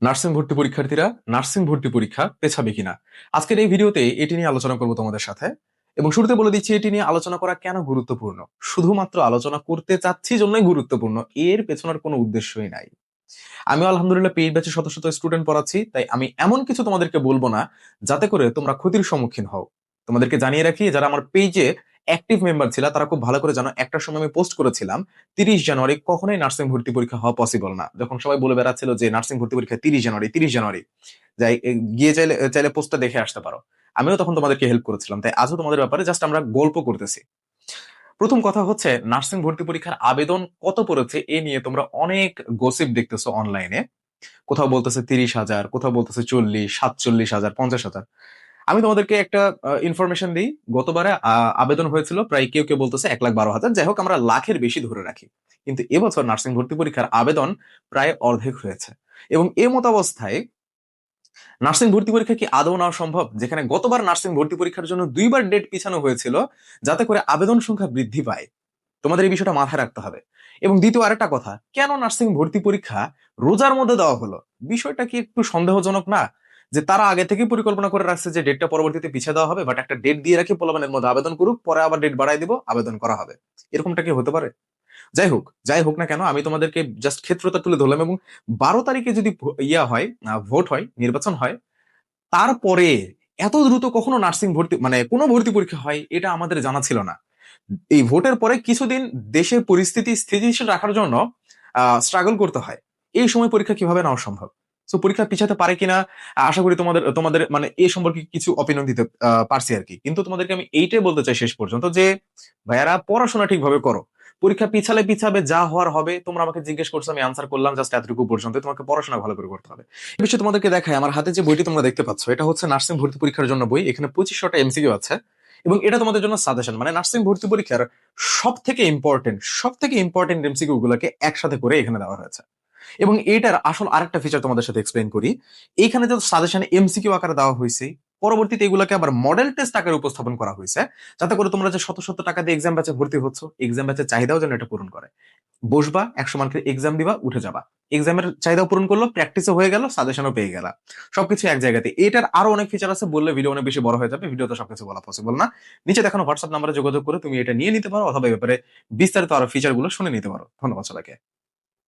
Nursing ভর্তি পরীক্ষার্থীরা nursing ভর্তি পরীক্ষা পেছাবে কিনা আজকের এই ভিডিওতে এটি নিয়ে আলোচনা করব তোমাদের সাথে। এবং শুরুতে বলে দিচ্ছি এটি নিয়ে আলোচনা করা কেন গুরুত্বপূর্ণ। শুধুমাত্র আলোচনা করতে চাচ্ছি জন্যই গুরুত্বপূর্ণ, এর পেছনের কোনো উদ্দেশ্যই নাই। আমিও আলহামদুলিল্লাহ পেইড ব্যাচে শত শত স্টুডেন্ট পড়াচ্ছি, তাই আমি এমন কিছু তোমাদেরকে বলবো না যাতে করে তোমরা ক্ষতির সম্মুখীন হও। তোমাদেরকে জানিয়ে রাখি, যারা আমার পেজে অ্যাক্টিভ মেম্বার ছিল তারা খুব ভালো করে জানো, একটা সময় আমি পোস্ট করেছিলাম 30 জানুয়ারি কখনোই নার্সিং ভর্তি পরীক্ষা হওয়া পসিবল না। যখন সবাই বলে বেড়াচ্ছিল যে নার্সিং ভর্তি পরীক্ষা 30 জানুয়ারি 30 জানুয়ারি, যাই গিয়ে চাইলে চাইলে পোস্টটা দেখে আসতে পারো। আমিও তখন তোমাদেরকে হেল্প করেছিলাম, তাই আজও তোমাদের ব্যাপারে জাস্ট আমরা গল্প করতেছি। প্রথম কথা হচ্ছে, নার্সিং ভর্তি পরীক্ষার আবেদন কত পড়েছে এ নিয়ে তোমরা অনেক গসিপ দেখতেছো অনলাইনে। কোথাও বলতেছে 30,000, কোথাও বলতেছে 40, 47,000, 50,000। আমি তোমাদেরকে একটা ইনফরমেশন দিই। গতবারে আবেদন হয়েছিল প্রায়, কেউ কেউ বলতেছে 1,12,000, যাই হোক আমরা লাখের বেশি ধরে রাখি। কিন্তু এবছর নার্সিং ভর্তি পরীক্ষার আবেদন প্রায় অর্ধেক হয়েছে। এবং এ মত অবস্থায় নার্সিং ভর্তি পরীক্ষা কি আদৌ নেওয়া সম্ভব, যেখানে গতবার নার্সিং ভর্তি পরীক্ষার জন্য 2বার ডেট পিছানো হয়েছিল যাতে করে আবেদন সংখ্যা বৃদ্ধি পায়? তোমাদের এই বিষয়টা মাথায় রাখতে হবে। এবং দ্বিতীয় আরেকটা কথা, কেন নার্সিং ভর্তি পরীক্ষা রোজার মধ্যে দেওয়া হলো? বিষয়টা কি একটু সন্দেহজনক না? যে তারা আগে থেকেই পরিকল্পনা করে রাখছে যে ডেটটা পরবর্তীতে পিছিয়ে দেওয়া হবে, বাট একটা ডেট দিয়ে রাখি পোলাপানের মধ্যে আবেদন করুক, পরে আবার ডেট বাড়াই দিব, আবেদন করা হবে। এরকমটা কি হতে পারে? যাই হোক না কেন, আমি তোমাদেরকে জাস্ট ক্ষেত্রটা তুলে ধরলাম। এবং 12 তারিখে যদি হয়, ভোট হয়, নির্বাচন হয়, তারপরে এত দ্রুত কখনো নার্সিং ভর্তি মানে কোনো ভর্তি পরীক্ষা হয় এটা আমাদের জানা ছিল না। এই ভোটের পরে কিছুদিন দেশের পরিস্থিতি স্থিতিশীল রাখার জন্য স্ট্রাগল করতে হয়। এই সময় পরীক্ষা কিভাবে নেওয়া সম্ভব? তো পরীক্ষা পিছাতে পারে কিনা আশা করি তোমাদের তোমাদের মানে এই সম্পর্কে কিছু অপিনিয়ন দিতে পারছি আর কি। কিন্তু তোমাদেরকে আমি এইটাই বলতে চাই শেষ পর্যন্ত যে ভাইয়ারা, পড়াশোনা ঠিকভাবে করো। পরীক্ষা পিছালে পিছাবে, যা হওয়ার হবে। তোমরা আমাকে জিজ্ঞেস করছো, আমি আনসার করলাম জাস্ট এতটুকু পর্যন্ত। তোমাকে পড়াশোনা ভালো করে করতে হবে। এই বিষয়ে তোমাদেরকে দেখায়, আমার হাতে যে বইটি তোমরা দেখতে পাচ্ছ, এটা হচ্ছে নার্সিং ভর্তি পরীক্ষার জন্য বই। এখানে 2500টা এমসিকিউ আছে। এবং এটা তোমাদের জন্য সাজেশন, মানে নার্সিং ভর্তি পরীক্ষার সব থেকে ইম্পর্টেন্ট এমসিকিউ গুলোকে একসাথে করে এখানে দেওয়া হয়েছে। এবং এটার আসল আরেকটা ফিচার তোমাদের সাথে এক্সপ্লেইন করি। এইখানে যে সাজেশন এমসিকিউ আকারে দেওয়া হয়েছে, পরবর্তীতে এগুলোকে আবার মডেল টেস্ট আকারে উপস্থাপন করা হয়েছে, যাতে করে তোমরা যে শত শত টাকা দিয়ে এক্সাম ব্যাচে ভর্তি হচ্ছ, এক্সাম ব্যাচের চাহিদাও যেন এটা পূরণ করে। বসবা, 100 মার্কের এক্সাম দিবা, উঠে যাবা। এক্সামের চাহিদাও পূরণ করলো, প্র্যাকটিসও হয়ে গেল, সাজেশনও পেয়ে গেলা। সবকিছু এক জায়গাতে। এটার আরো অনেক ফিচার আছে, বললে ভিডিও অনেক বেশি বড় হয়ে যাবে, ভিডিওতে সবকিছু বলা পসিবল না। নিচে দেখানো হোয়াটসঅ্যাপ নাম্বারে যোগাযোগ করে তুমি এটা নিয়ে নিতে পারো, অথবা এই ব্যাপারে বিস্তারিত আরো ফিচার গুলো শুনে নিতে পারো। ধন্যবাদ সবাইকে।